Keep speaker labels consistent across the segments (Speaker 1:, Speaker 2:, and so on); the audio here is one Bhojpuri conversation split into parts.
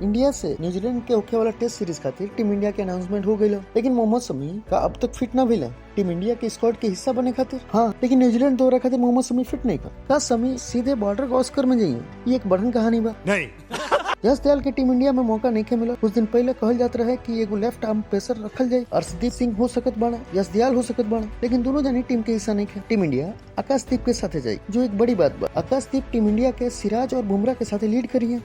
Speaker 1: इंडिया से न्यूजीलैंड के होखे वाला टेस्ट सीरीज खातिर टीम इंडिया के अनाउंसमेंट हो गई, लेकिन मोहम्मद शमी का अब तक फिट न भइल टीम इंडिया के स्क्वाड के हिस्सा बने खातिर। हाँ, लेकिन न्यूजीलैंड दौरा खातिर मोहम्मद शमी फिट नहीं का शमी सीधे बॉर्डर गावस्कर में जाइए, ये एक बढ़न कहानी बा नहीं। यश दयाल के टीम इंडिया में मौका नहीं मिला। कुछ दिन पहले कहल जात रहे कि एगो लेफ्ट आर्म पेसर रखल जाए, अर्शदीप सिंह हो सकत बाड़ा, यश दयाल हो सकत बाड़ा, लेकिन दोनों जानी टीम के हिस्सा नहीं थे। टीम इंडिया आकाशदीप के साथ जाए, जो एक बड़ी बात बा। आकाशदीप टीम इंडिया के सिराज और बुमराह के साथ लीड करिए।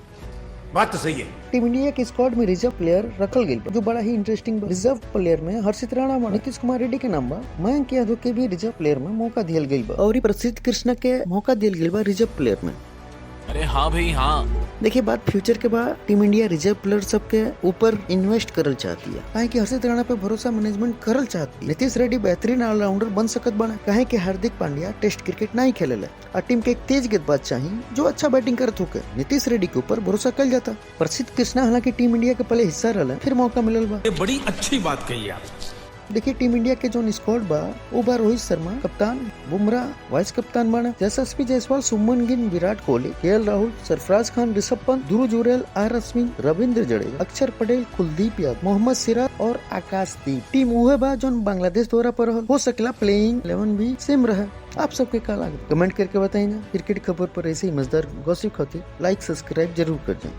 Speaker 2: बात तो सही है।
Speaker 1: टीम इंडिया के स्क्वाड में रिजर्व प्लेयर रखल गई, जो बड़ा ही इंटरेस्टिंग बा। रिजर्व प्लेयर में हर्षित राणा, नीतीश कुमार रेड्डी के नाम बा, मयंक यादव के भी रिजर्व प्लेयर में मौका दियल गई बा, और प्रसिद्ध कृष्णा के मौका दियल गई बा रिजर्व प्लेयर में।
Speaker 3: अरे हाँ भाई हाँ।
Speaker 1: देखिए, बात फ्यूचर के बाद टीम इंडिया रिजर्व प्लेयर सब के ऊपर इन्वेस्ट करल चाहती है, काहे कि हर्षित राणा पे भरोसा मैनेजमेंट करल चाहती है। नीतीश रेड्डी बेहतरीन ऑलराउंडर बन सकत बना, काहे कि हार्दिक पांड्या टेस्ट क्रिकेट नहीं खेलेला और टीम के एक तेज गेंदबाज चाहिए जो अच्छा बैटिंग करत होके। नीतीश रेड्डी के ऊपर भरोसा कल जाता। प्रसिद्ध कृष्णा हालांकि टीम इंडिया के पहले हिस्सा रहला, फिर मौका मिलल बा।
Speaker 2: ये बड़ी अच्छी बात कही आप।
Speaker 1: देखिए, टीम इंडिया के जो स्क्वाड बा वो बा रोहित शर्मा कप्तान, बुमराह वाइस कप्तान बाना, यशस्वी जायसवाल, सुमन गिल, विराट कोहली, केएल राहुल, सरफराज खान, ऋषभ पंत, ध्रुव जुरेल, आर अश्विन, रविंद्र जडेजा, अक्षर पटेल, कुलदीप यादव, मोहम्मद सिराज और आकाशदीप। टीम उहे बा जो बांग्लादेश दौरा पर हो सकला प्लेइंग 11 भी सेम रहे। आप सबके का लगे कमेंट करके बताइए। क्रिकेट खबर पर ऐसे ही मजेदार गॉसिप खातिर लाइक सब्सक्राइब जरूर कर दें।